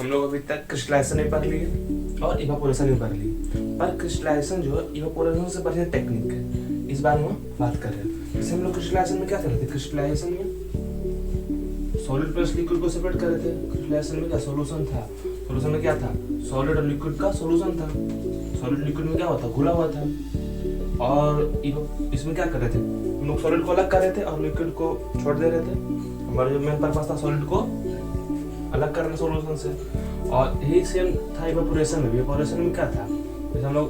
हम लोग अभी तक क्रिस्टलाइजेशन भी पढ़ लिए और इवापोरेशन भी पढ़ लिए, पर क्रिस्टलाइजेशन जो है इवापोरेशन से बढ़िया टेक्निक है, इस बारे में हम बात कर रहे हैं। जैसे हम लोग क्रिस्टलाइजेशन में क्या कर रहे थे, क्रिस्टलाइजेशन में सॉलिड प्लस लिक्विड को सेपरेट कर रहे थे। क्रिस्टलाइजेशन में क्या सोल्यूशन था, सोल्यूशन में क्या था, सॉलिड और लिक्विड का सोल्यूशन था। सॉलिड लिक्विड में क्या होता, घुला हुआ था। और इसमें क्या कर रहे थे, हम लोग सॉलिड को अलग कर रहे थे और लिक्विड को छोड़ दे रहे थे। हमारा जो मेन पर्पस था सॉलिड को अलग करना सोल्यूशन से। और यही सेम था इवापोरेशन में भी। इवापोरेशन में क्या था, जैसे हम लोग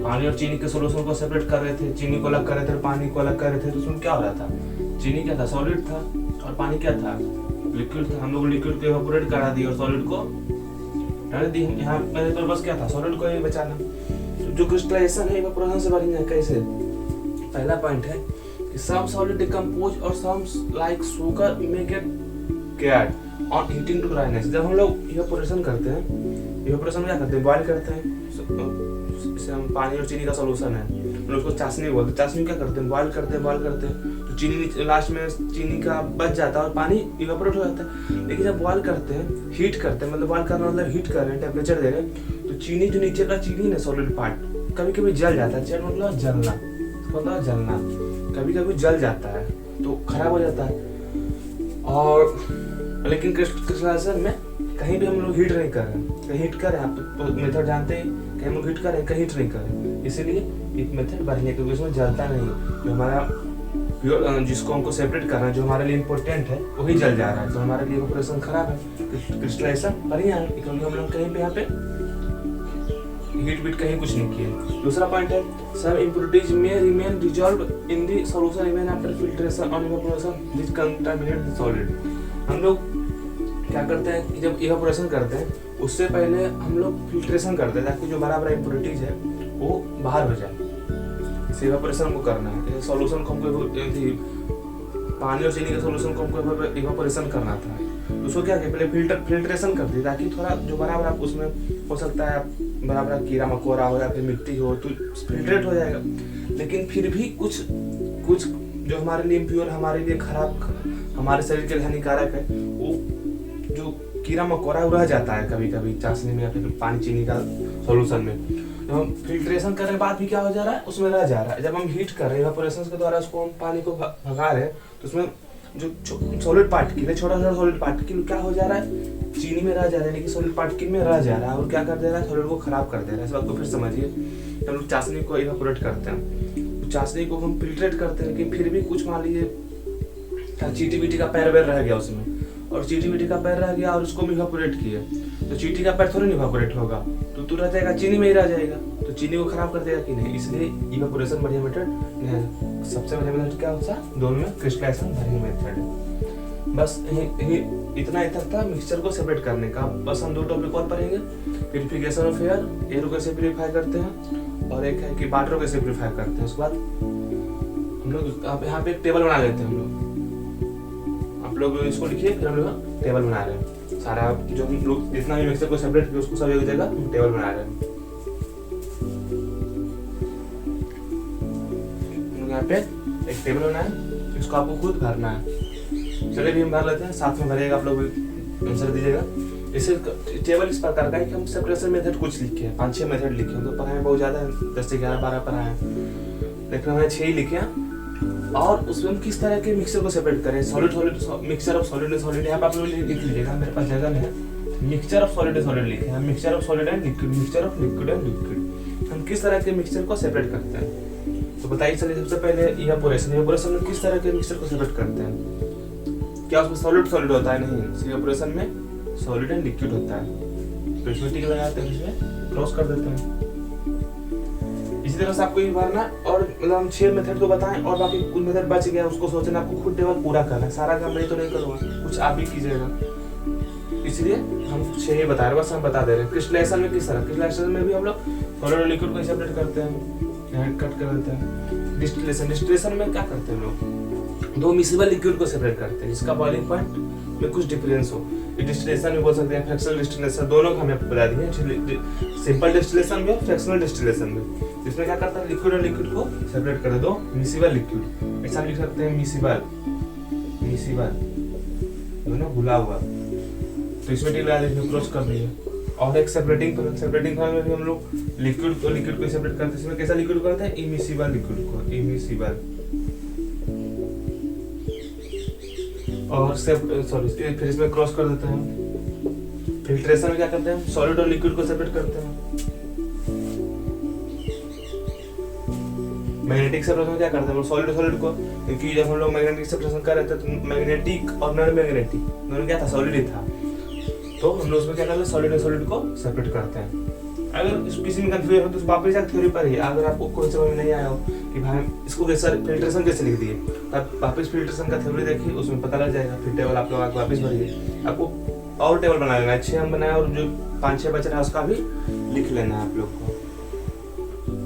पानी और चीनी के सोल्यूशन को सेपरेट कर रहे थे, चीनी को अलग कर रहे थे, पानी को अलग कर रहे थे, तो उसमें क्या हो रहा था, चीनी क्या था, सॉलिड था, और पानी क्या था, लिक्विड था। हम लोग लिक्विड को इवापोरेट करा दिए और सॉलिड को डाल दी। यहाँ मेरे पर्पस क्या था, सॉलिड को ही बचाना। तो जो क्रिस्टलाइजेशन है इवापोरेशन से बढ़िया है। कैसे, पहला पॉइंट है कि some solid decompose और some like sugar may get cured on heating to dryness। जब हम लोग इवापोरेशन करते हैं, इवापोरेशन में क्या करते हैं, बॉयल करते हैं। जैसे हम पानी और चीनी का सोल्यूशन है, हम लोग उसको चाशनी बोलते हैं। चाशनी में क्या करते हैं, बॉयल करते हैं, बॉयल करते हैं, तो चीनी लास्ट में चीनी का बच जाता है और पानी इवापोरेट हो जाता है। लेकिन जब बॉयल करते हैं, हीट करते हैं, मतलब बॉयल करना मतलब हीट कर रहे हैं, टेम्परेचर दे रहे हैं, तो चीनी जो नीचे का चीनी है सॉलिड पार्ट कभी कभी जल जाता है। जल मतलब जलना, मतलब जलना, कभी कभी जल जाता है तो खराब हो जाता है। और लेकिन क्रिस्टलाइजेशन में कहीं भी हम लोग हीट नहीं कर रहे हैं, कहीं हीट कर रहे हैं, आप तो मेथड जानते हैं, कहीं हम लोग हीट कर रहे हैं, कहीं हीट नहीं कर रहे हैं। इसीलिए एक मेथड बढ़िया, क्योंकि उसमें जलता नहीं है। जो हमारा प्योर जिसको हमको सेपरेट करना है, जो हमारे लिए इम्पोर्टेंट है, वही जल जा रहा है, तो हमारे लिए इवापोरेशन खराब है। क्रिस्टलाइजेशन बढ़िया है, क्योंकि हम लोग कहीं पे यहाँ पे हीट बीट कहीं कुछ नहीं किया। दूसरा पॉइंट है some impurities may remain dissolved in the solution even after filtration और evaporation which contaminate the solid। हम लोग क्या करते हैं कि जब इवापोरेशन करते हैं उससे पहले हम लोग फिल्ट्रेशन करते हैं, ताकि जो बड़ा बड़ा इम्प्योरिटीज है वो बाहर हो जाए। इस इवापोरेशन को करना है, सॉल्यूशन को हमको पानी और चीनी के सॉल्यूशन को हमको इवापोरेशन करना था, तो उसको क्या किया, पहले फिल्ट्रेशन कर दी, ताकि थोड़ा जो बड़ा बड़ा उसमें हो सकता है बड़ा बड़ा कीड़ा मकोड़ा हो या फिर मिट्टी हो तो फिल्ट्रेट हो जाएगा। लेकिन फिर भी कुछ जो हमारे लिए इम्प्योर, हमारे लिए खराब, हमारे शरीर के लिए हानिकारक है, वो जो कीड़ा मकोड़ा रह जाता है कभी कभी चाशनी में या फिर पानी चीनी का सॉल्यूशन में। जब हम फिल्ट्रेशन करने के बाद भी क्या हो जा रहा है, उसमें रह जा रहा है। जब हम हीट कर रहे हैं इवापोरेशन के द्वारा, उसको हम पानी को भगा रहे हैं, तो उसमें जो सॉलिड पार्टिकल है, छोटा छोटा सॉलिड पार्टिकल क्या हो जा रहा है, चीनी में रह जा रहा है, लेकिन सॉलिड पार्टिकल में रह जा रहा है और क्या कर दे रहा है, सॉलिड को खराब कर दे रहा है। इस बात को फिर समझिए। हम लोग चाशनी को इवापोरेट करते हैं, तो चाशनी को हम फिल्ट्रेट करते हैं, लेकिन फिर भी कुछ मान लीजिए चीटी बीटी का पैर वैर रह गया उसमें, और चीटी बीटी का पैर रह गया और उसको हम इवापोरेट किए, तो चीटी का पैर थोड़ी इवापोरेट होगा, तो रह जाएगा चीनी में ही रह जाएगा, तो चीनी को खराब कर देगा कि नहीं। इसलिए इवापोरेशन बढ़िया मेथड है। सबसे बढ़िया मेथड क्या होता है, दोनों में क्रिस्टलाइजेशन बढ़िया मेथड है। बस इतना ही तक था मिक्सचर को सेपरेट करने का। बस हम दो टॉपिक और पढ़ेंगे, प्यूरिफिकेशन ऑफ एयर, एयर को कैसे प्यूरिफाई करते हैं, और एक है कि वाटर को कैसे प्यूरिफाई करते हैं। उसके बाद हम लोग यहाँ पे एक टेबल बना लेते हैं। हम लोग, आप लोग इसको लिखिए, फिर हम लोग टेबल बना रहे हैं। सारा जो हम लोग जितना भी मिक्सचर को सेपरेट किया उसको सब एक जगह टेबल बना रहे हैं। यहाँ पे एक टेबल बनाना है, इसको आपको खुद भरना है। चलिए भी हम भर लेते हैं, साथ में भरेगा, आप लोग आंसर दीजिएगा। इसे टेबल इस प्रकार का है कि हम सेपरेशन मेथड कुछ लिखे हैं, 5-6 मेथड लिखे हैं, तो पढ़ाए बहुत ज़्यादा है, 10 से 11-12 पढ़ाए हैं, लेकिन हमने 6 ही लिखे हैं। और उसमें हम किस तरह के मिक्सर को सेपरेट करें, solid mixture of solid and solid, यहाँ पे आप लोग लिख लीजिएगा, मेरे पास जगह है। Mixture of solid and solid लिखे हैं, mixture of solid and liquid, mixture of liquid and liquid. हम किस तरह के मिक्सचर को सेपरेट करते हैं, तो बताइए। चलिए सबसे पहले इवापोरेशन में किस तरह के मिक्सचर को सेपरेट करते हैं। क्या उसमें सॉलिड होता है, नहीं, इवापोरेशन में सॉलिड एंड लिक्विड होता है। तो इसमें टिक लगाते हैं, इसमें क्रॉस कर देते हैं। इसी तरह से आपको ये भरना, और मतलब हम 6 मेथड तो बताएं, और बाकी कुछ मेथड बच गया उसको सोचना, आपको खुद टेबल पूरा करना है। सारा काम मैं तो नहीं करूँगा, कुछ आप भी कीजिएगा, इसलिए हम 6 ही बता रहे हैं, बस हम बता दे रहे हैं। क्रिस्टलाइजेशन में किस तरह, क्रिस्टलाइजेशन में भी हम लोग सॉलिड और लिक्विड को सेपरेट करते हैं, यहाँ कट कर देते हैं। डिस्टिलेशन में क्या करते हैं हम लोग, 2 मिसिबल लिक्विड को सेपरेट करते हैं, जिसका बॉइलिंग पॉइंट में कुछ डिफरेंस हो। डिस्टिलेशन भी बोल सकते हैं, फ्रैक्शनल डिस्टिलेशन, दोनों का हमें बता दिए, सिंपल डिस्टिलेशन में, फ्रैक्शनल डिस्टिलेशन में। इसमें क्या करता है, लिक्विड और लिक्विड को सेपरेट कर दो, मिसिबल लिक्विड, ऐसा लिख सकते हैं, मिसिबल दोनों घुला हुआ, तो इसमें टी लगा दी, क्रॉस कर दी है। और एक सेपरेटिंग फनल में भी हम लोग लिक्विड को सेपरेट करते हैं। इसमें कैसा लिक्विड करते हैं? इमिसिबल लिक्विड को, इमिसिबल। और फिर इसमें क्रॉस कर देते हैं। फिल्ट्रेशन में क्या करते हैं? सॉलिड और लिक्विड को सेपरेट करते हैं। मैग्नेटिक सेपरेशन में क्या करते हैं? सॉलिड को, क्योंकि जब हम लोग मैग्नेटिक सेपरेशन कर रहे थे तो मैग्नेटिक और नॉन मैग्नेटिक दोनों क्या था? सॉलिड ही था। तो हम लोग उसमें क्या करते हैं? सॉलिड को सेपरेट करते हैं। अगर किसी में कंफ्यूजन हो तो वापस एक थ्योरी पर ही, अगर आपको कोई समझ में नहीं आया हो कि भाई इसको कैसे फिल्ट्रेशन कैसे लिख दिए, तब वापस फिल्ट्रेशन का थ्योरी देखिए, उसमें पता लग जाएगा। फिर टेबल आप लोग वापस भरिए, आपको और टेबल बना लेना है। 6 हम बनाए और जो 5-6 बच रहा है उसका भी लिख लेना है आप लोग को।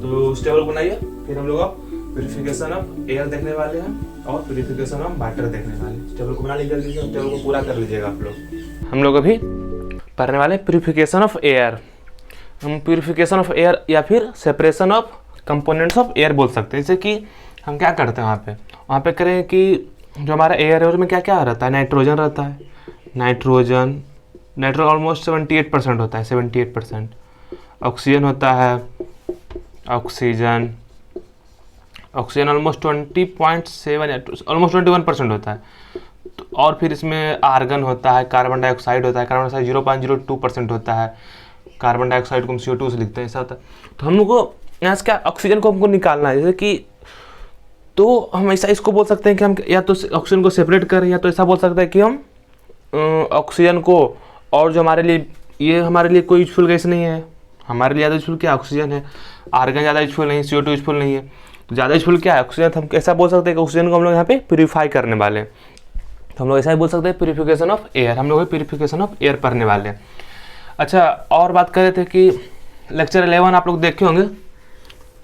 तो उस टेबल को बनाइए। फिर हम लोग प्यूरिफिकेशन ऑफ एयर देखने वाले हैं और प्यूरिफिकेशन ऑफ वाटर देखने वाले हैं। टेबल को बना लीजिए जल्दी से, टेबल को पूरा कर लीजिएगा आप लोग। हम लोग अभी पढ़ने वाले प्यूरिफिकेशन ऑफ एयर। हम प्यूरिफिकेशन ऑफ एयर या फिर separation of components of air बोल सकते हैं। जैसे कि हम क्या करते हैं वहाँ पे करें कि जो हमारा एयर है उसमें क्या क्या रहता है? नाइट्रोजन रहता है। नाइट्रोजन ऑलमोस्ट 78% होता है, 78%। ऑक्सीजन होता है, ऑक्सीजन ऑलमोस्ट 20.7 ऑलमोस्ट 21% होता है। तो और फिर इसमें आर्गन होता है, कार्बन डाइऑक्साइड होता है। कार्बन डाइऑक्साइड 0.02% होता है। कार्बन डाइऑक्साइड को हम CO2 से लिखते हैं, ऐसा होता है। तो हम लोग को यहाँ से क्या ऑक्सीजन को हमको निकालना है। जैसे कि तो हम ऐसा इसको बोल सकते हैं कि हम या तो ऑक्सीजन को सेपरेट करें, या तो ऐसा बोल सकते हैं कि हम ऑक्सीजन को, और जो हमारे लिए ये हमारे लिए कोई यूजफुल गैस नहीं है। हमारे लिए ज़्यादा यूजफुल क्या? ऑक्सीजन है। आर्गन ज़्यादा यूजफुल नहीं, CO2 यूजफुल नहीं है। तो ज़्यादा यूजफुल क्या है? ऑक्सीजन। हम ऐसा बोल सकते हैं कि ऑक्सीजन को हम लोग यहाँ पे प्यूरीफाई करने वाले हैं। तो हम लोग ऐसा ही बोल सकते हैं प्यूरिफिकेशन ऑफ एयर। हम लोग प्यूरिफिकेशन ऑफ एयर पढ़ने वाले हैं। अच्छा, और बात कर रहे थे कि लेक्चर 11 आप लोग देखे होंगे।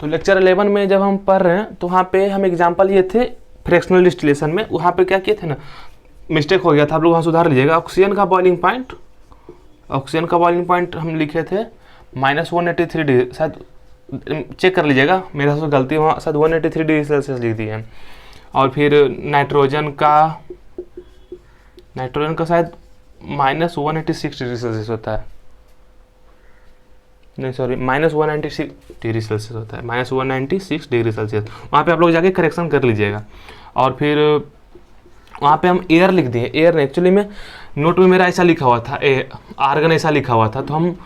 तो लेक्चर 11 में जब हम पढ़ रहे हैं तो वहाँ पे हम एग्जांपल ये थे फ्रैक्शनल डिस्टिलेशन में। वहाँ पे क्या किए थे ना, मिस्टेक हो गया था, आप लोग वहाँ सुधार लीजिएगा। ऑक्सीजन का बॉइलिंग पॉइंट हम लिखे थे -183 डिग्री, शायद चेक कर लीजिएगा, मेरे से गलती वहाँ शायद 183 डिग्री सेल्सियस लिख दी है। और फिर नाइट्रोजन का शायद -186 डिग्री सेल्सियस होता है। नहीं सॉरी, -196 डिग्री सेल्सियस होता है, -196 डिग्री सेल्सियस। वहाँ पे आप लोग जाके करेक्शन कर लीजिएगा। और फिर वहाँ पे हम एयर लिख दिए। एयर ने एक्चुअली में नोट में मेरा ऐसा लिखा हुआ था, आर्गन ऐसा लिखा हुआ था, तो हम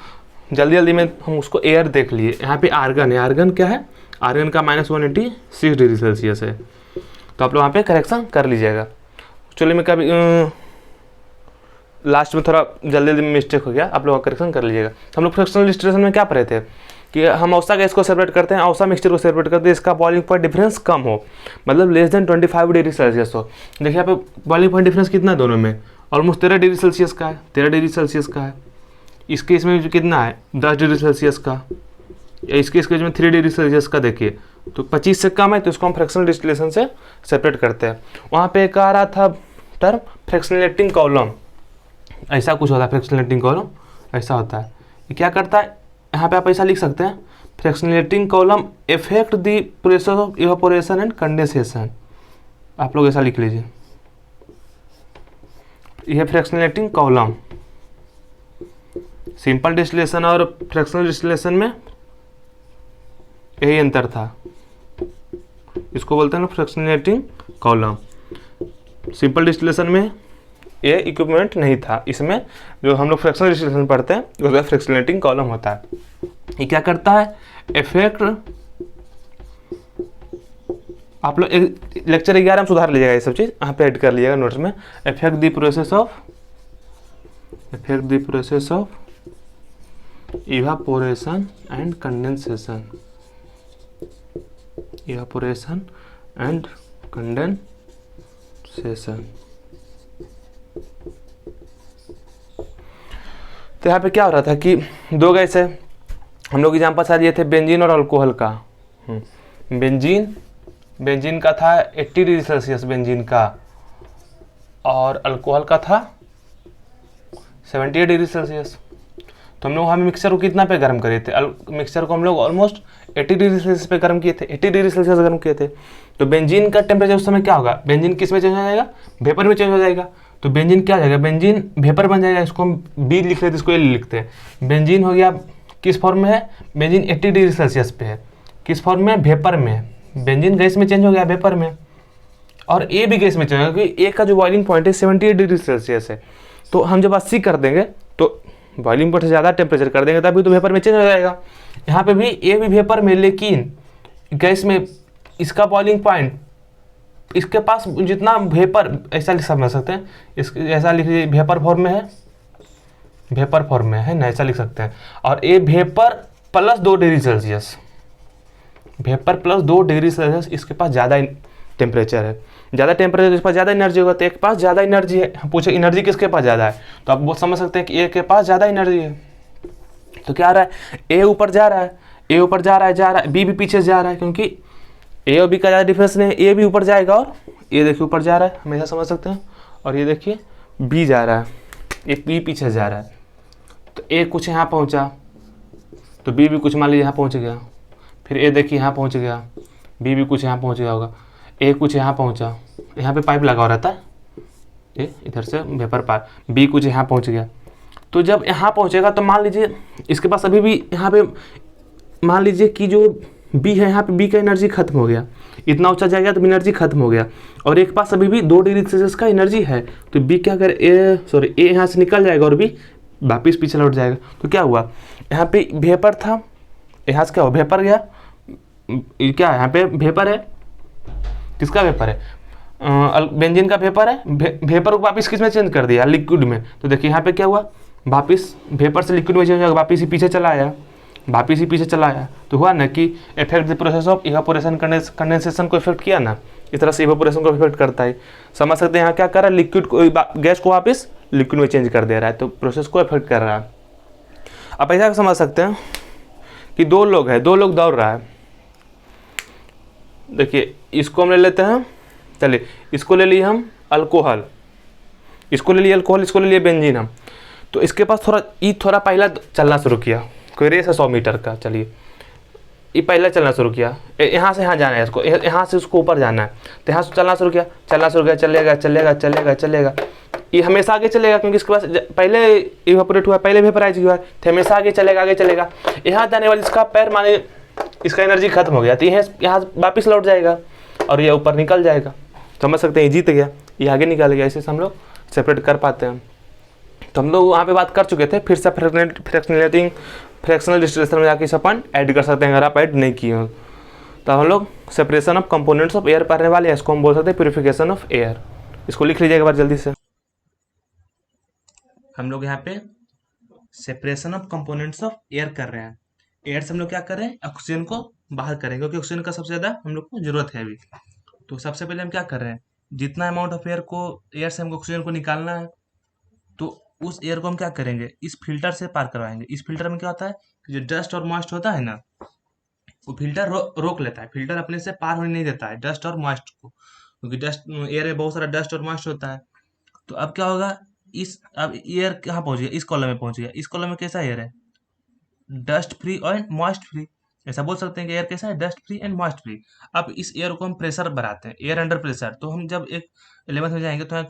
जल्दी में हम उसको एयर देख लिए। यहाँ पे आर्गन है। आर्गन क्या है? आर्गन का -186 डिग्री सेल्सियस है। तो आप लोग वहाँ पे करेक्शन कर लीजिएगा। एक्चुअली में कभी लास्ट में थोड़ा जल्दी में मिस्टेक हो गया, आप लोग करेक्शन कर लीजिएगा। हम लोग फ्रैक्शनल डिस्टिलेशन में क्या पढ़े थे कि हम औसा गैस को सेपरेट करते हैं, औसा मिक्सचर को सेपरेट करते हैं, इसका बॉइलिंग पॉइंट डिफरेंस कम हो, मतलब लेस देन 25 डिग्री सेल्सियस हो। देखिए यहाँ पे बॉइलिंग पॉइंट डिफरेंस कितना है दोनों में? ऑलमोस्ट 13 डिग्री सेल्सियस का है, 13 डिग्री सेल्सियस का है। इसके इसमें कितना है? 10 डिग्री सेल्सियस का। इसके इसमें 3 डिग्री सेल्सियस का। देखिए तो 25 से कम है, तो इसको हम फ्रैक्शनल डिस्टिलेशन से सेपरेट करते हैं। वहाँ पे एक आ रहा था टर्म फ्रैक्शनलेटिंग कॉलम, ऐसा कुछ होता है। फ्रैक्शनलेटिंग कॉलम ऐसा होता है। ये क्या करता है? यहाँ पे आप ऐसा लिख सकते हैं, fractionating column effect the process of evaporation and condensation. आप लोग ऐसा लिख लीजिए, यह फ्रैक्शनलेटिंग कॉलम। सिंपल डिस्टिलेशन और फ्रैक्शनल डिस्टिलेशन में यही अंतर था। इसको बोलते हैं फ्रैक्शनलेटिंग कॉलम। सिंपल डिस्टिलेशन में ये इक्विपमेंट नहीं था। इसमें जो हम लोग फ्रैक्शनल डिस्टिलेशन पढ़ते हैं उसका फ्रैक्शनलेटिंग कॉलम होता है। ये क्या करता है? इफेक्ट, आप लोग लेक्चर 11 में सुधार लीजिएगा, ये सब चीज़ यहाँ पे ऐड कर लीजिएगा नोट्स में। Effect the process of evaporation and condensation. Evaporation and condensation. तो यहाँ पे क्या हो रहा था कि दो गैस है, हम लोग एग्जाम्पल शायद ये थे बेंजीन और अल्कोहल का। बेंजीन का था 80 डिग्री सेल्सियस बेंजीन का, और अल्कोहल का था 78 डिग्री सेल्सियस। तो हम लोग हमें मिक्सचर को कितना पे गर्म करे थे? मिक्सचर को हम लोग ऑलमोस्ट 80 डिग्री सेल्सियस पे गर्म किए थे, 80 डिग्री सेल्सियस गर्म किए थे। तो बेंजीन का टेम्परेचर उस समय क्या होगा? बेंजीन किस में चेंज हो जाएगा? वेपर में चेंज हो जाएगा। तो बेंजीन क्या हो जाएगा, बेंजीन वेपर बन जाएगा। इसको हम बी लिख लेते, इसको ए लिखते हैं। बेंजीन हो गया किस फॉर्म में है, बेंजीन 80 डिग्री सेल्सियस पे है। किस फॉर्म में, वेपर में। बेंजीन गैस में चेंज हो गया वेपर में, और ए भी गैस में चेंज होगा, क्योंकि ए का जो बॉइलिंग पॉइंट है 78 डिग्री सेल्सियस है। तो हम जब 80 कर देंगे तो बॉइलिंग पॉइंट से ज़्यादा टेम्परेचर कर देंगे तभी तो वेपर में चेंज हो जाएगा। यहाँ पे भी ए भी वेपर में, लेकिन गैस में इसका बॉइलिंग पॉइंट, इसके पास जितना वेपर, ऐसा समझ सकते हैं, इस ऐसा लिख लीजिए, वेपर फॉर्म में है, वेपर फॉर्म में है ना, ऐसा लिख सकते हैं। और ए vapour plus 2 degree Celsius, vapour plus 2 degree Celsius, इसके पास ज़्यादा टेम्परेचर है। ज़्यादा टेम्परेचर, इसके पास ज़्यादा एनर्जी होगा, तो एक पास ज़्यादा एनर्जी है। हम पूछे एनर्जी किसके पास ज़्यादा है, तो आप वो समझ सकते हैं कि ए के पास ज़्यादा एनर्जी है। तो क्या आ रहा है, ए ऊपर जा रहा है, ए ऊपर जा रहा है, बी भी पीछे जा रहा है, क्योंकि ए और बी का ज़्यादा डिफरेंस नहीं है। ए भी ऊपर जाएगा, और ये देखिए ऊपर जा रहा है, हमेशा समझ सकते हैं। और ये देखिए बी जा रहा है, एक बी पीछे जा रहा है। तो ए कुछ यहाँ पहुँचा तो बी भी कुछ मान लीजिए यहाँ पहुँच गया, फिर ए देखिए यहाँ पहुँच गया, बी भी कुछ यहाँ पहुँच गया होगा, ए कुछ यहाँ पहुँचा, यहाँ पे पाइप लगा हुआ रहता है, ये इधर से वेपर पार, बी कुछ यहाँ पहुँच गया। तो जब यहाँ पहुँचेगा तो मान लीजिए इसके पास अभी भी यहाँ पे, मान लीजिए कि जो बी है, यहाँ पे बी का एनर्जी खत्म हो गया, इतना ऊंचा जाएगा तो एनर्जी खत्म हो गया, और एक पास अभी भी 2 डिग्री सेल्सियस का एनर्जी है। तो बी क्या करे, ए यहाँ से निकल जाएगा और बी वापिस पीछे लौट जाएगा। तो क्या हुआ, यहाँ पे वेपर था, यहाँ से क्या हुआ, वेपर गया, क्या यहाँ पे वेपर है, किसका वेपर है, बेंजीन का वेपर है, वेपर को वापस किस में चेंज कर दिया, लिक्विड में। तो देखिए यहाँ पे क्या हुआ, वापस वेपर से लिक्विड में चेंज होगा, वापस ही पीछे चला आया, वापस ही पीछे चला आया। तो हुआ ना कि effect the process of evaporation, condensation को इफेक्ट किया ना, इस तरह से इवापोरेशन को इफेक्ट करता है। समझ सकते हैं यहाँ क्या कर रहा है, लिक्विड को, गैस को वापस लिक्विड में चेंज कर दे रहा है, तो प्रोसेस को इफेक्ट कर रहा है। आप ऐसा समझ सकते हैं कि 2 लोग हैं, 2 लोग दौड़ रहा है। देखिए इसको हम ले लेते हैं, चलिए इसको ले लिए हम अल्कोहल, इसको ले लिए अल्कोहल, इसको ले लिए बेंजीन हम। तो इसके पास थोड़ा पहला चलना शुरू किया, कोई रेस है 100 मीटर का, चलिए ये पहला चलना शुरू किया, यहाँ से यहाँ जाना है इसको, यहाँ से उसको ऊपर जाना है, तो यहाँ से चलना शुरू किया, चलेगा, ये हमेशा आगे चलेगा, क्योंकि इसके पास पहले इवापोरेट हुआ, पहले वेपराइज हुआ, तो हमेशा आगे चलेगा। यहाँ जाने वाले इसका पैर, माने इसका एनर्जी खत्म हो गया, तो यहाँ वापस लौट जाएगा और ये ऊपर निकल जाएगा। समझ सकते हैं, ये जीत गया, ये आगे निकल गया। ऐसे हम लोग सेपरेट कर पाते हैं। तो हम लोग वहाँ पे बात कर चुके थे, फिर से फ्रैक्शनल डिस्टिलेशन में जाके अपन ऐड कर सकते हैं, अगर आप ऐड नहीं किए हो। तो हम लोग separation of components of air पढ़ने वाले हैं, इसको हम बोल सकते हैं प्यूरिफिकेशन ऑफ एयर। इसको लिख लीजिएगा एक बार जल्दी से। हम लोग यहाँ पे separation of components of air कर रहे हैं। एयर से हम लोग क्या कर रहे हैं, ऑक्सीजन को बाहर करेंगे, क्योंकि ऑक्सीजन का सबसे ज़्यादा हम लोग को जरूरत है अभी। तो सबसे पहले हम क्या कर रहे हैं, जितना अमाउंट ऑफ एयर से हमको ऑक्सीजन को निकालना है, तो उस एयर को हम क्या करेंगे, इस फिल्टर से पार करवाएंगे। इस फिल्टर में क्या होता है कि जो डस्ट और मॉइस्ट होता है ना, वो फिल्टर रोक लेता है, फिल्टर अपने से पार होने नहीं देता है डस्ट और मॉइस्ट को, क्योंकि डस्ट एयर में बहुत सारा डस्ट और मॉइस्ट होता है। तो अब क्या होगा, अब एयर कहाँ पहुंच गया, इस कॉलम में पहुंच गया। इस कॉलम में कैसा एयर है, डस्ट फ्री और मॉइस्ट फ्री। ऐसा बोल सकते हैं कि एयर कैसा है, dust free and moist free. अब इस एयर को हम प्रेशर बढ़ाते हैं, एयर अंडर प्रेशर। तो हम जब एक 11th में जाएंगे तो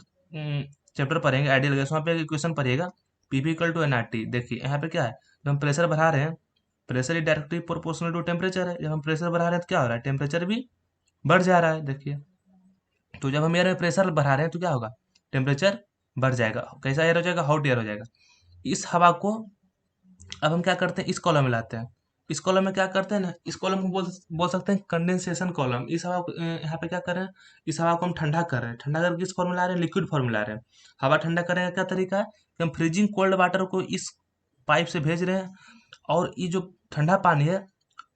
चैप्टर पढ़ेंगे आइडियल गैस, वहाँ पे इक्वेशन पढ़िएगा, पीपी इक्वल टू एनआरटी। देखिए यहाँ पे क्या है, जब हम प्रेशर बढ़ा रहे हैं, प्रेशर ही डायरेक्टली प्रोपोर्शनल टू टेम्परेचर है। जब हम प्रेशर बढ़ा रहे हैं तो क्या हो रहा है, टेम्परेचर भी बढ़ जा रहा है। देखिए, तो जब हम एयर में प्रेशर बढ़ा रहे हैं तो क्या होगा, टेम्परेचर बढ़ जाएगा। कैसा एयर हो जाएगा, हॉट एयर हो जाएगा। इस हवा को अब हम क्या करते हैं, इस कॉलम में लाते हैं। इस कॉलम में क्या करते हैं ना, इस कॉलम को बोल सकते हैं कंडेंसेशन कॉलम। इस हवा को यहाँ पे क्या कर रहे हैं, इस हवा को हम ठंडा कर रहे हैं। ठंडा करके किस फॉर्म में ला रहे हैं, लिक्विड फॉर्म में ला रहे हैं। हवा ठंडा करने का क्या तरीका है कि हम फ्रीजिंग कोल्ड वाटर को इस पाइप से भेज रहे हैं, और ये जो ठंडा पानी है,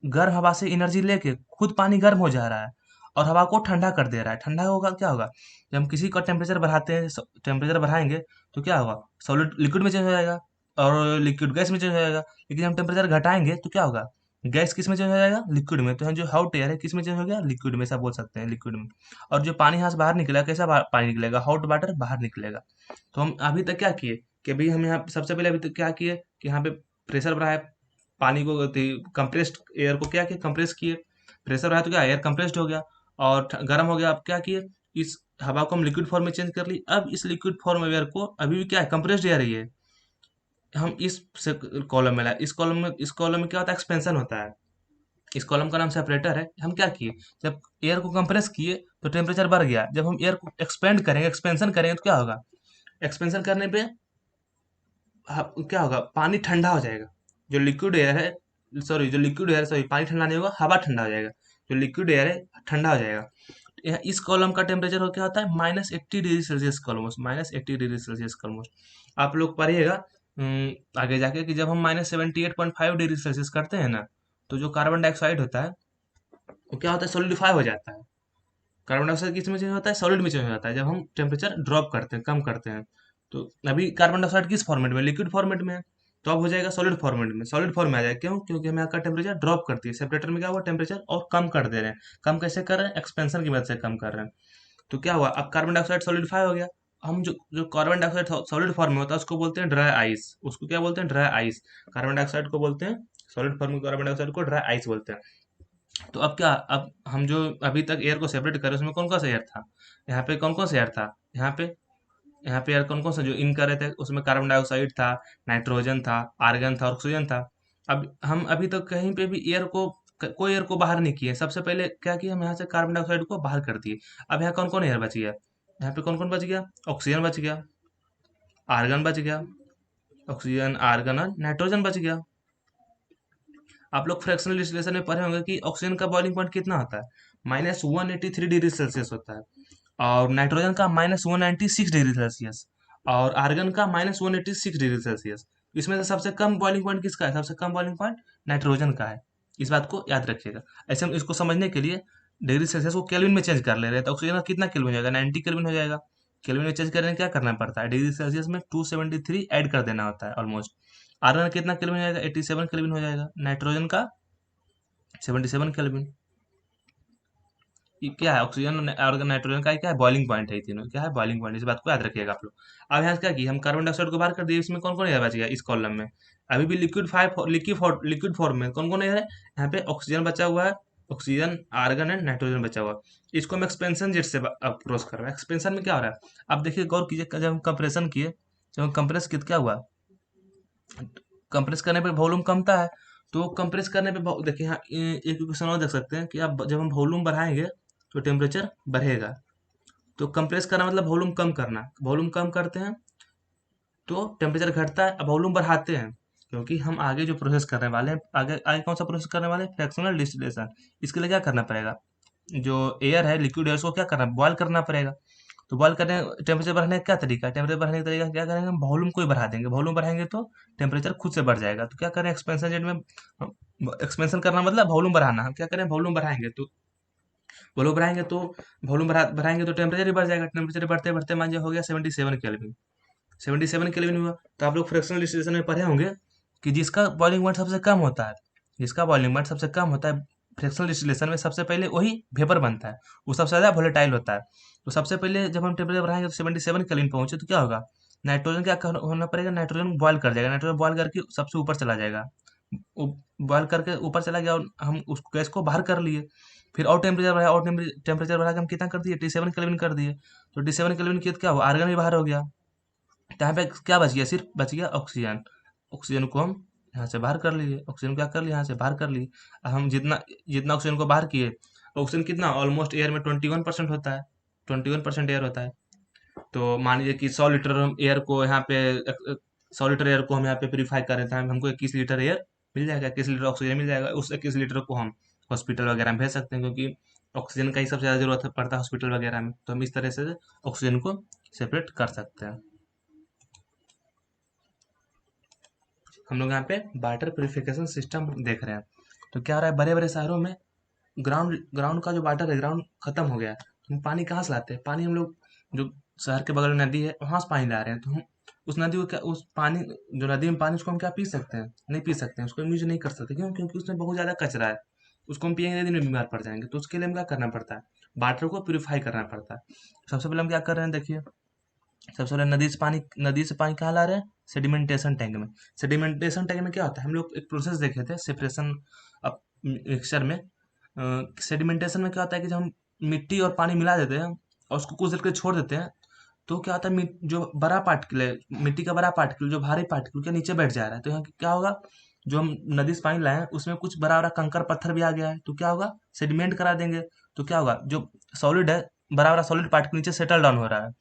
गर्म हवा से एनर्जी लेके खुद पानी गर्म हो जा रहा है और हवा को ठंडा कर दे रहा है। ठंडा होगा क्या होगा, जब हम किसी का टेम्परेचर बढ़ाते हैं, टेम्परेचर बढ़ाएंगे तो क्या होगा, सॉलिड लिक्विड में चेंज हो जाएगा और लिक्विड गैस में चेंज हो जाएगा। लेकिन हम टेम्परेचर घटाएंगे तो क्या होगा, गैस किस में चेंज हो जाएगा, लिक्विड में। तो हम जो हॉट एयर है किस में चेंज हो गया, लिक्विड में, ऐसा बोल सकते हैं, लिक्विड में। और जो पानी यहाँ से बाहर निकलेगा, कैसा पानी निकलेगा, हॉट वाटर बाहर निकलेगा। तो हम अभी तक क्या किए कि अभी हम यहाँ सबसे पहले अभी तक क्या किए कि यहाँ पे प्रेशर बढ़ाया, पानी को कंप्रेस्ड एयर को क्या किए, कंप्रेस किए। प्रेशर बढ़ाया तो क्या एयर कंप्रेस्ड हो गया और गर्म हो गया। अब क्या किए, इस हवा को हम लिक्विड फॉर्म में चेंज कर ली। अब इस लिक्विड फॉर्म एयर को अभी भी क्या है, कंप्रेस्ड एयर ही है, हम इस कॉलम में लाए। इस कॉलम में क्या होता है, एक्सपेंशन होता है। इस कॉलम का नाम सेपरेटर है। हम क्या किए, जब एयर को कंप्रेस किए तो टेम्परेचर बढ़ गया। जब हम एयर को एक्सपेंड करेंगे, एक्सपेंशन करेंगे तो क्या होगा, एक्सपेंशन करने पे क्या होगा, पानी ठंडा हो जाएगा। जो लिक्विड एयर है, सॉरी पानी ठंडा नहीं होगा, हवा ठंडा हो जाएगा। जो लिक्विड एयर है ठंडा हो जाएगा। इस कॉलम का टेम्परेचर हो क्या होता है, -80 डिग्री सेल्सियस का ऑलमोस्ट, -80 डिग्री सेल्सियस का ऑलमोस्ट। आप लोग पढ़िएगा आगे जाके कि जब हम -78.5 डिग्री सेल्सियस करते हैं ना, तो जो कार्बन डाइऑक्साइड होता है वो क्या होता है, सोलिडिफाई हो जाता है। कार्बन डाइऑक्साइड किस में चेंज होता है, सॉलिड में चेंज हो जाता है जब हम टेम्परेचर ड्रॉप करते हैं, कम करते हैं। तो अभी कार्बन डाइऑक्साइड किस फॉर्मेट में, लिक्विड फॉर्मेट में है, तो अब हो जाएगा सॉलिड फॉर्मेट में। सॉलिड फॉर्म में आ जाएगा, क्यों, क्योंकि हम यहाँ का टेम्परेचर ड्रॉप करती है। सेपरेटर में क्या हुआ, टेम्परेचर और कम कर दे रहे हैं। कम कैसे कर रहे हैं, एक्सपेंशन की मदद से कम कर रहे हैं। तो क्या हुआ, अब कार्बन डाइऑक्साइड सॉलिडिफाई हो गया। हम जो जो कार्बन डाइऑक्साइड सॉलिड फॉर्म में होता है उसको बोलते हैं ड्राई आइस। उसको क्या बोलते हैं, ड्राई आइस। कार्बन डाइऑक्साइड को बोलते हैं, सॉलिड फॉर्म में कार्बन डाइऑक्साइड को ड्राई आइस बोलते हैं। तो अब क्या, अब हम जो अभी तक एयर को सेपरेट करें उसमें कौन कौन सा एयर था, यहाँ पे कौन कौन सा एयर था, यहाँ पे एयर कौन कौन सा जो इन कर रहे थे, उसमें कार्बन डाइऑक्साइड था, नाइट्रोजन था, आर्गन था, ऑक्सीजन था। अब हम अभी तक कहीं पे भी एयर को कोई एयर को बाहर नहीं किए। सबसे पहले क्या किया, हम यहाँ से कार्बन डाइऑक्साइड को बाहर कर दिए। अब यहाँ कौन कौन एयर बच गया, यहाँ पे कौन कौन बच गया, ऑक्सीजन बच गया, आर्गन बच गया, ऑक्सीजन आर्गन और नाइट्रोजन बच गया। आप लोग फ्रैक्शनल डिस्टिलेशन में पढ़े होंगे कि ऑक्सीजन का बॉइलिंग पॉइंट कितना होता है, -183 डिग्री सेल्सियस होता है। और नाइट्रोजन का -196 डिग्री सेल्सियस, और आर्गन का -186 डिग्री सेल्सियस। इसमें से सबसे कम बॉइलिंग पॉइंट किसका है, सबसे कम बॉइलिंग पॉइंट नाइट्रोजन का है। इस बात को याद रखिएगा। ऐसे हम इसको समझने के लिए डिग्री सेल्सियस को केल्विन में चेंज कर ले रहे हैं, तो ऑक्सीजन का कितना केल्विन हो जाएगा, 90 केल्विन हो जाएगा। केल्विन में चेंज करने में क्या करना पड़ता है, डिग्री सेल्सियस में 273 ऐड कर देना होता है ऑलमोस्ट। आर्गन का कितना केल्विन हो जाएगा, 87 केल्विन हो जाएगा। नाइट्रोजन का 77 केल्विन। ये क्या है, ऑक्सीजन और नाइट्रोजन का क्या है, बॉइलिंग पॉइंट है। ये तीनों क्या है, बॉइलिंग पॉइंट। इस बात को याद रखिएगा आप लोग। अब यहाँ से क्या किया, हम कार्बन डाइऑक्साइड को बाहर कर दिए। इसमें कौन कौन एयर बच गया इस कॉलम में, अभी भी लिक्विड फॉर्म में कौन कौन एयर है, यहाँ पे ऑक्सीजन बचा हुआ है, ऑक्सीजन आर्गन एंड नाइट्रोजन बचा हुआ है। इसको हम एक्सपेंशन जेट से अप्रोच कर रहे हैं। एक्सपेंशन में क्या हो रहा है, अब देखिए गौर कीजिए, जब हम कंप्रेशन किए, जब हम कंप्रेस किए तो क्या हुआ, कंप्रेस करने पे वॉल्यूम कमता है। तो कंप्रेस करने पे देखिए यहाँ एक इक्वेशन और देख सकते हैं कि अब जब हम वॉल्यूम बढ़ाएंगे तो टेम्परेचर बढ़ेगा। तो कंप्रेस करना मतलब वॉल्यूम कम करना, वॉल्यूम कम करते हैं तो टेम्परेचर घटता है। अब वॉल्यूम बढ़ाते हैं क्योंकि हम आगे जो प्रोसेस करने वाले हैं, आगे आगे कौन सा प्रोसेस करने वाले हैं, फ्रैक्शनल डिस्टिलेशन। इसके लिए क्या करना पड़ेगा, जो एयर है, लिक्विड एयर, उसको क्या करना, बॉयल करना पड़ेगा। तो बॉयल करने, टेम्परेचर बढ़ाने का क्या तरीका है, टेम्परेचर बढ़ाने का तरीका क्या करेंगे, हम वॉल्यूम को ही बढ़ा देंगे। वॉल्यूम बढ़ाएंगे तो टेम्परेचर खुद से बढ़ जाएगा। तो क्या करें, एक्सपेंशन रेट में, एक्सपेंशन करना मतलब वॉल्यूम बढ़ाना। हम क्या करें, वॉल्यूम बढ़ाएंगे तो वॉल्यूम बढ़ाएंगे तो बढ़ाएंगे तो टेम्परेचर ही बढ़ जाएगा। टेम्परेचर बढ़ते बढ़ते मान लीजिए हो गया 77 केल्विन। 77 केल्विन हुआ। तो आप लोग फ्रैक्शनल डिस्टिलेशन में पढ़े होंगे कि जिसका बॉइलिंग पॉइंट सबसे कम होता है, जिसका बॉइलिंग पॉइंट सबसे कम होता है फ्रैक्शनल डिस्टिलेशन में, सबसे पहले वही वेपर बनता है, वो सबसे ज़्यादा वोलेटाइल होता है। तो सबसे पहले जब हम टेम्परेचर बढ़ाएंगे तो 77 केल्विन पहुंचे तो क्या होगा, नाइट्रोजन क्या होना पड़ेगा, नाइट्रोजन बॉयल कर जाएगा। नाइट्रोजन बॉयल करके सबसे ऊपर चला जाएगा। बॉयल करके ऊपर चला गया और हम उस गैस को बाहर कर लिए। फिर और टेम्परेचर बढ़ाया, और टेम्परेचर बढ़ा के हम कितना कर दिए, 87 केल्विन कर दिए। तो 87 केल्विन किया तो क्या हुआ, आर्गन भी बाहर हो गया। तो यहाँ पे क्या बच गया, सिर्फ बच गया ऑक्सीजन। ऑक्सीजन को हम यहाँ से बाहर कर लिए, ऑक्सीजन क्या कर लिया, यहाँ से बाहर कर लिए। अब हम जितना जितना ऑक्सीजन को बाहर किए, ऑक्सीजन कितना, ऑलमोस्ट एयर में 21% होता है, 21% एयर होता है। तो मान लीजिए कि 100 लीटर हम एयर को यहाँ पे 100 लीटर एयर को हम यहाँ पे प्योरीफाई कर रहे हैं, हमको 21 लीटर एयर मिल जाएगा, 21 लीटर ऑक्सीजन मिल जाएगा। उस 21 लीटर को हम हॉस्पिटल वगैरह में भेज सकते हैं, क्योंकि ऑक्सीजन का ही सबसे ज़्यादा जरूरत पड़ता है हॉस्पिटल वगैरह में। तो हम इस तरह से ऑक्सीजन को सेपरेट कर सकते हैं। हम लोग यहाँ पे वाटर प्योरिफिकेशन सिस्टम देख रहे हैं। तो क्या हो रहा है, बड़े बड़े शहरों में ग्राउंड ग्राउंड का जो वाटर है, ग्राउंड खत्म हो गया है। तो हम पानी कहाँ से लाते हैं, पानी हम लोग जो शहर के बगल में नदी है वहां से पानी ला रहे हैं। तो हम उस नदी को क्या, उस पानी, जो नदी में पानी, उसको हम क्या पी सकते हैं, नहीं पी सकते हैं, उसको यूज नहीं कर सकते। क्यों, क्योंकि उसमें बहुत ज्यादा कचरा है। उसको हम पियेंगे दिन में बीमार पड़ जाएंगे। तो उसके लिए हम क्या करना पड़ता है, वाटर को प्योरीफाई करना पड़ता है। सबसे पहले हम क्या कर रहे हैं, देखिए, सबसे पहले नदी से पानी कहाँ ला रहे हैं, सेडिमेंटेशन टैंक में। सेडिमेंटेशन टैंक में क्या होता है, हम लोग एक प्रोसेस देखे थे सेपरेशन मिक्सचर में। सेडिमेंटेशन में क्या होता है कि जब हम मिट्टी और पानी मिला देते हैं और उसको कुछ देर के लिए छोड़ देते हैं, तो क्या होता है, जो बड़ा पार्टिकल है, मिट्टी का बड़ा पार्टिकल, जो भारी पार्टिकल क्या नीचे बैठ जा रहा है, तो यहाँ क्या होगा, जो हम नदी से पानी लाए हैं उसमें कुछ बड़ा बड़ा कंकर पत्थर भी आ गया है, तो क्या होगा, सेडिमेंट करा देंगे। तो क्या होगा, जो सॉलिड है, बड़ा बड़ा सॉलिड पार्टिकल नीचे सेटल डाउन हो रहा है,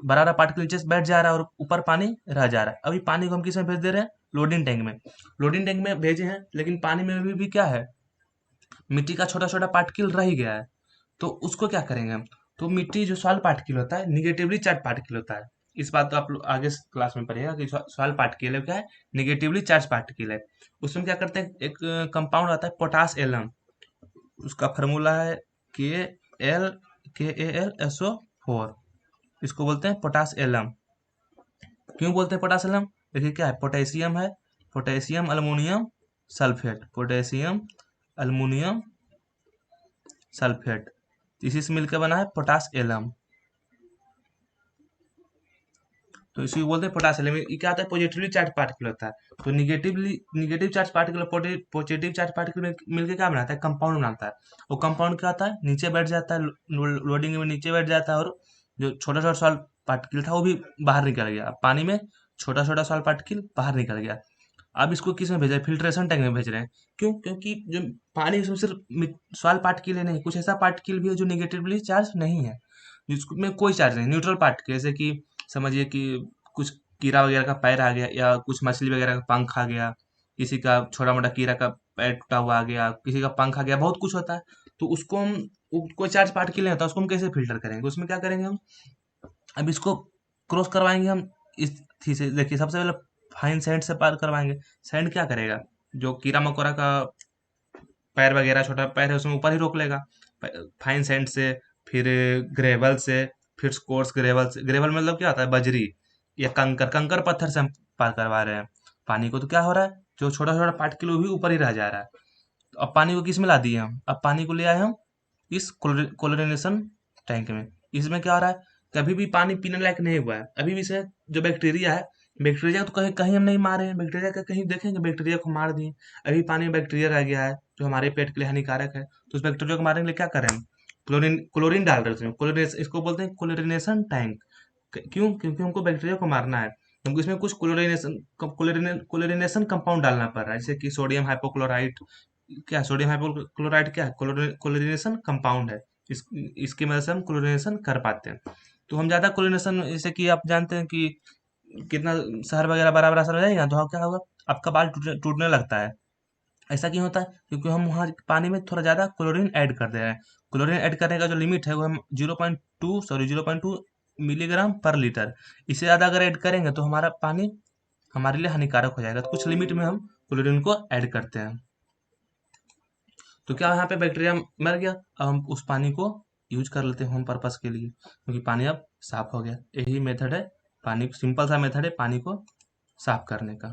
बड़ा बड़ा पार्टिकल नीचे से बैठ जा रहा है और ऊपर पानी रह जा रहा है। अभी पानी को हम किस में भेज दे रहे हैं, लोडिंग टैंक में। लोडिंग टैंक में भेजे हैं, लेकिन पानी में भी क्या है, मिट्टी का छोटा छोटा पार्टिकल रह ही गया है। तो उसको क्या करेंगे हम, तो मिट्टी जो सॉइल पार्टिकल होता है, निगेटिवली चार्ज पार्टिकल होता है। इस बात तो आप लोग आगे क्लास में पढ़िएगा कि सॉइल पार्टिकल है क्या है, निगेटिवली चार्ज पार्टिकल है। उसमें क्या करते हैं, एक कंपाउंड आता है पोटास एलम, उसका फार्मूला है के एल KAlSO4। इसको बोलते हैं पोटास एलम। क्यों बोलते हैं पोटास एलम, देखिए क्या है, पोटेशियम है, potassium aluminium sulphate, potassium aluminium sulphate, इसी से मिलकर बना है पोटास एलम। तो इसी को बोलते हैं पोटासियम। ये क्या आता है, पॉजिटिवली चार्ज पार्टिकल होता है। तो negative charge particle positive charge particle मिलकर क्या बनाता है, कंपाउंड बनाता है। वो कंपाउंड क्या होता है, नीचे बैठ जाता है, लोडिंग में नीचे बैठ जाता है, और जो छोटा छोटा सॉल्ट पार्टिकल था वो भी बाहर निकल गया। अब पानी में छोटा छोटा सॉल्ट पार्टिकल बाहर निकल गया। अब इसको किस में भेज रहे हैं, फिल्ट्रेशन टैंक में भेज रहे हैं। क्यों, क्योंकि जो पानी उसमें सिर्फ सॉल्ट पार्टिकल ही नहीं, कुछ ऐसा पार्टिकल भी है जो निगेटिवली चार्ज नहीं है, जिसमें कोई चार्ज नहीं, न्यूट्रल पार्टिकल, जैसे कि समझिए कि कुछ कीड़ा वगैरह का पैर आ गया, या कुछ मछली वगैरह का पंख आ गया, किसी का छोटा मोटा कीड़ा का पैर टूटा हुआ आ गया, किसी का पंख आ गया, बहुत कुछ होता है। तो उसको हम कोई चार्ज पार्टिकल नहीं होता, उसको हम कैसे फिल्टर करेंगे, उसमें क्या करेंगे हम, अब इसको क्रॉस करवाएंगे हम इस थी से। देखिए सबसे पहले फाइन सैंड से पार करवाएंगे। सैंड क्या करेगा, जो कीड़ा मकोड़ा का पैर वगैरह छोटा पैर है उसमें ऊपर ही रोक लेगा, फाइन सैंड से। फिर ग्रेवल से, फिर कोर्स ग्रेवल से। ग्रेवल मतलब क्या होता है, बजरी या कंकर, कंकर पत्थर से हम पार करवा रहे हैं पानी को। तो क्या हो रहा है, जो छोटा छोटा पार्टिकल वो भी ऊपर ही रह जा रहा है। तो अब पानी को किस में ला दिए हम, अब पानी को ले आए हम इस क्लोरिनेशन टैंक में। इसमें क्या हो रहा है, कभी भी पानी पीने लायक नहीं हुआ है, अभी भी से जो बैक्टीरिया है, बैक्टीरिया तो कहीं कहीं हम नहीं मारे हैं, बैक्टीरिया का कहीं देखेंगे, बैक्टीरिया को मार दिए। अभी पानी में बैक्टीरिया रह गया है जो हमारे पेट के लिए हानिकारक है, तो उस बैक्टीरिया को मारने के लिए क्या करें हम, क्लोरीन क्लोरीन डाल रहे हैं उसमें, क्लोरीनेशन, इसको बोलते हैं क्लोरिनेशन टैंक। क्यों, क्योंकि हमको बैक्टीरिया को मारना है, हमको इसमें कुछ क्लोरिनेशन कंपाउंड डालना पड़ रहा है, जैसे कि सोडियम हाइपोक्लोराइट। क्या है, सोडियम हाइपोक्लोराइट क्या है, क्लोरिनेशन कंपाउंड है। इसकी मदद से हम क्लोरिनेशन कर पाते हैं। तो हम ज्यादा क्लोरिनेशन, जैसे कि आप जानते हैं कि कितना शहर वगैरह बड़ा बड़ा शहर हो जाएगा, तो क्या होगा, आपका बाल टूटने लगता है। ऐसा क्यों होता है, क्योंकि हम वहाँ पानी में थोड़ा ज्यादा क्लोरीन ऐड कर दे रहे हैं। क्लोरीन ऐड करने का जो लिमिट है वो हम 0.2 मिलीग्राम पर लीटर। इससे ज्यादा अगर ऐड करेंगे तो हमारा पानी हमारे लिए हानिकारक हो जाएगा। तो कुछ लिमिट में हम क्लोरीन को ऐड करते हैं। तो क्या यहाँ पे बैक्टीरिया मर गया, अब हम उस पानी को यूज कर लेते हैं होम पर्पस के लिए, क्योंकि पानी अब साफ हो गया। यही मेथड है, पानी सिंपल सा मेथड है पानी को साफ करने का।